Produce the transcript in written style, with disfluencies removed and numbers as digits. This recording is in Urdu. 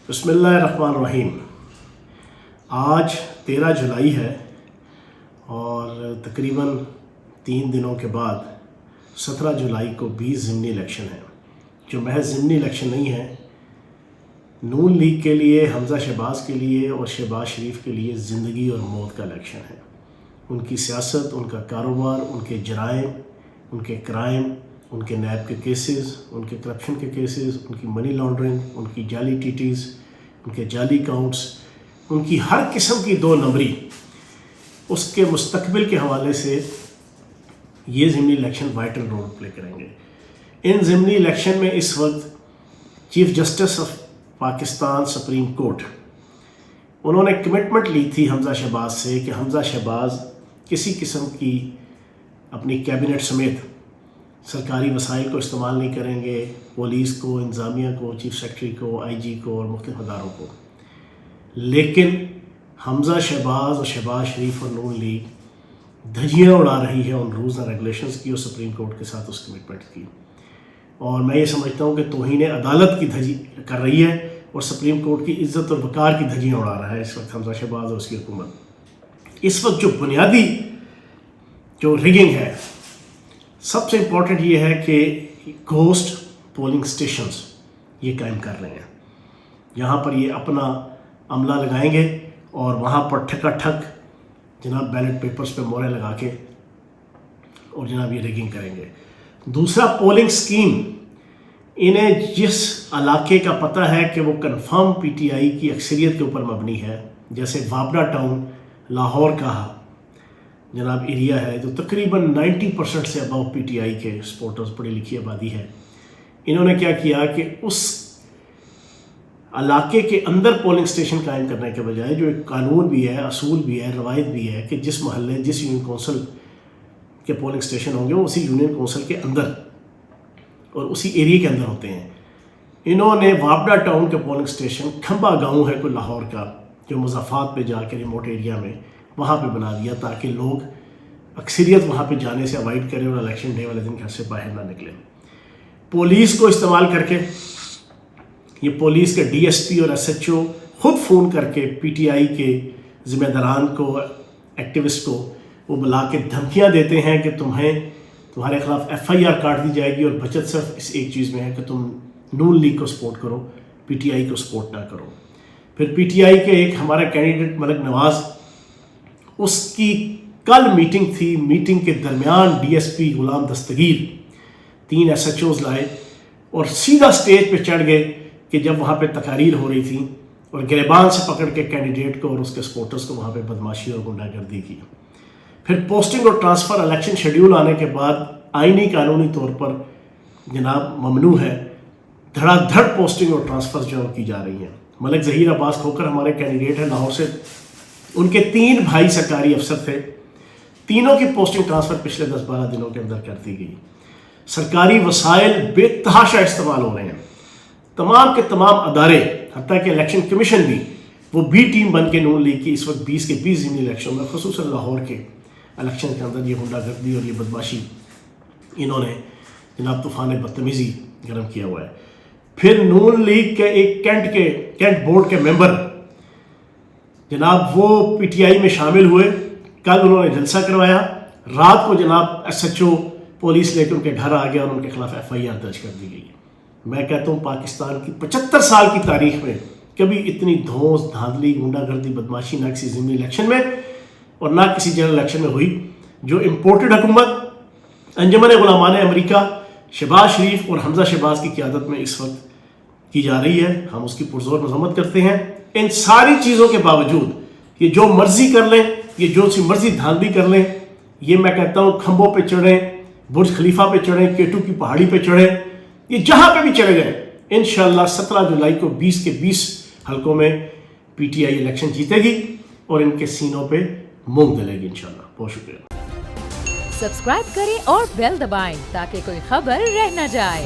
بسم اللہ الرحمن الرحیم۔ آج 13 جولائی ہے اور تقریباً 3 دنوں کے بعد 17 جولائی کو 20 ضمنی الیکشن ہے، جو محض ضمنی الیکشن نہیں ہے، نون لیگ کے لیے، حمزہ شہباز کے لیے اور شہباز شریف کے لیے زندگی اور موت کا الیکشن ہے۔ ان کی سیاست، ان کا کاروبار، ان کے جرائم، ان کے کرائم، ان کے نیب کے کیسز، ان کے کرپشن کے کیسز، ان کی منی لانڈرنگ، ان کی جعلی ٹی ٹیز، ان کے جعلی اکاؤنٹس، ان کی ہر قسم کی 2 نمبری، اس کے مستقبل کے حوالے سے یہ ضمنی الیکشن وائٹل رول پلے کریں گے۔ ان ضمنی الیکشن میں اس وقت chief justice of Pakistan supreme court, انہوں نے کمٹمنٹ لی تھی حمزہ شہباز سے کہ حمزہ شہباز کسی قسم کی اپنی کیبنٹ سمیت سرکاری وسائل کو استعمال نہیں کریں گے، پولیس کو، انتظامیہ کو، چیف سیکرٹری کو، آئی جی کو اور مختلف اداروں کو۔ لیکن حمزہ شہباز اور شہباز شریف اور نون لیگ دھجیاں اڑا رہی ہے ان رولز اور ریگولیشنز کی اور سپریم کورٹ کے ساتھ اس کمٹمنٹ کی، اور میں یہ سمجھتا ہوں کہ توہین عدالت کی دھجی کر رہی ہے اور سپریم کورٹ کی عزت اور وقار کی دھجیاں اڑا رہا ہے اس وقت حمزہ شہباز اور اس کی حکومت۔ اس وقت جو بنیادی جو ریگنگ ہے، سب سے امپورٹنٹ یہ ہے کہ گھوسٹ پولنگ سٹیشنز یہ قائم کر رہے ہیں۔ یہاں پر یہ اپنا عملہ لگائیں گے اور وہاں پر ٹھکا ٹھک جناب بیلٹ پیپرز پہ مورے لگا کے اور جناب یہ ریگنگ کریں گے۔ دوسرا، پولنگ سکیم، انہیں جس علاقے کا پتہ ہے کہ وہ کنفرم پی ٹی آئی کی اکثریت کے اوپر مبنی ہے، جیسے وابڈا ٹاؤن لاہور کا جناب ایریا ہے جو تقریباً 90% سے ابو پی ٹی آئی کے سپورٹرز، پڑھی لکھی آبادی ہے، انہوں نے کیا کیا کہ اس علاقے کے اندر پولنگ سٹیشن قائم کرنے کے بجائے، جو ایک قانون بھی ہے، اصول بھی ہے، روایت بھی ہے کہ جس محلے، جس یونین کونسل کے پولنگ سٹیشن ہوں گے وہ اسی یونین کونسل کے اندر اور اسی ایریے کے اندر ہوتے ہیں، انہوں نے وابڈا ٹاؤن کے پولنگ سٹیشن، کھمبا گاؤں ہے کوئی لاہور کا جو مضافات پہ جا کے ریموٹ ایریا میں، وہاں پہ بنا دیا تاکہ لوگ اکثریت وہاں پہ جانے سے اوائڈ کریں اور الیکشن ڈے والے دن گھر سے باہر نہ نکلیں۔ پولیس کو استعمال کر کے، یہ پولیس کے ڈی ایس پی اور ایس ایچ او خود فون کر کے پی ٹی آئی کے ذمہ داران کو، ایکٹیوسٹ کو وہ بلا کے دھمکیاں دیتے ہیں کہ تمہارے خلاف ایف آئی آر کاٹ دی جائے گی، اور بچت صرف اس ایک چیز میں ہے کہ تم نون لیگ کو سپورٹ کرو، پی ٹی آئی کو سپورٹ نہ کرو۔ پھر پی ٹی آئی کے ایک ہمارا کینڈیڈیٹ ملک نواز، اس کی کل میٹنگ تھی، میٹنگ کے درمیان D S P Ghulam Dastgir 3 S H Os لائے اور سیدھا سٹیج پہ چڑھ گئے کہ جب وہاں پہ تقاریر ہو رہی تھی، اور گریبان سے پکڑ کے کینڈیڈیٹ کو اور اس کے سپورٹرز کو وہاں پہ بدماشی اور غنڈہ گردی کی۔ پھر پوسٹنگ اور ٹرانسفر الیکشن شیڈیول آنے کے بعد آئینی قانونی طور پر جناب ممنوع ہے، دھڑا دھڑ پوسٹنگ اور ٹرانسفر جو کی جا رہی ہیں۔ ملک ظہیر عباس کھوکھر ہمارے کینڈیڈیٹ ہیں لاہور سے، ان کے 3 بھائی سرکاری افسر تھے، تینوں کی پوسٹنگ ٹرانسفر پچھلے 10-12 دنوں کے اندر کر دی گئی۔ سرکاری وسائل بے تحاشا استعمال ہو رہے ہیں، تمام کے تمام ادارے، حتیٰ کہ الیکشن کمیشن بھی، وہ بی ٹیم بن کے نون لیگ کی اس وقت 20 کے 20 ضمنی الیکشن میں، خصوصاً لاہور کے الیکشن کے اندر یہ غنڈہ گردی اور یہ بدماشی انہوں نے جناب طوفان بدتمیزی گرم کیا ہوا ہے۔ پھر نون لیگ کے ایک کینٹ بورڈ کے ممبر جناب وہ پی ٹی آئی میں شامل ہوئے، کل انہوں نے جلسہ کروایا، رات کو جناب ایس ایچ او پولیس لے کے ان کے گھر آ گیا اور ان کے خلاف ایف آئی آر درج کر دی گئی۔ میں کہتا ہوں پاکستان کی 75 سال کی تاریخ میں کبھی اتنی دھونس، دھاندلی، غنڈہ گردی، بدماشی نہ کسی ضمنی الیکشن میں اور نہ کسی جنرل الیکشن میں ہوئی۔ جو امپورٹڈ حکومت انجمن غلامان امریکہ شہباز شریف اور حمزہ شہباز کی قیادت میں اس وقت کی جا رہی ہے، ہم اس کی پرزور مذمت کرتے ہیں۔ ان ساری چیزوں کے باوجود یہ جو مرضی کر لیں، یہ جو سی مرضی دھاندلی کر لیں، یہ میں کہتا ہوں کھمبوں پہ چڑھیں، برج خلیفہ پہ چڑھیں، کیٹو کی پہاڑی پہ چڑھیں، یہ جہاں پہ بھی چلے جائیں، انشاءاللہ 17 جولائی کو 20 کے 20 حلقوں میں پی ٹی آئی الیکشن جیتے گی اور ان کے سینوں پہ مونگ دلے گی انشاءاللہ۔ بہت شکریہ۔ سبسکرائب کریں اور بیل دبائیں تاکہ کوئی خبر رہ نہ جائے۔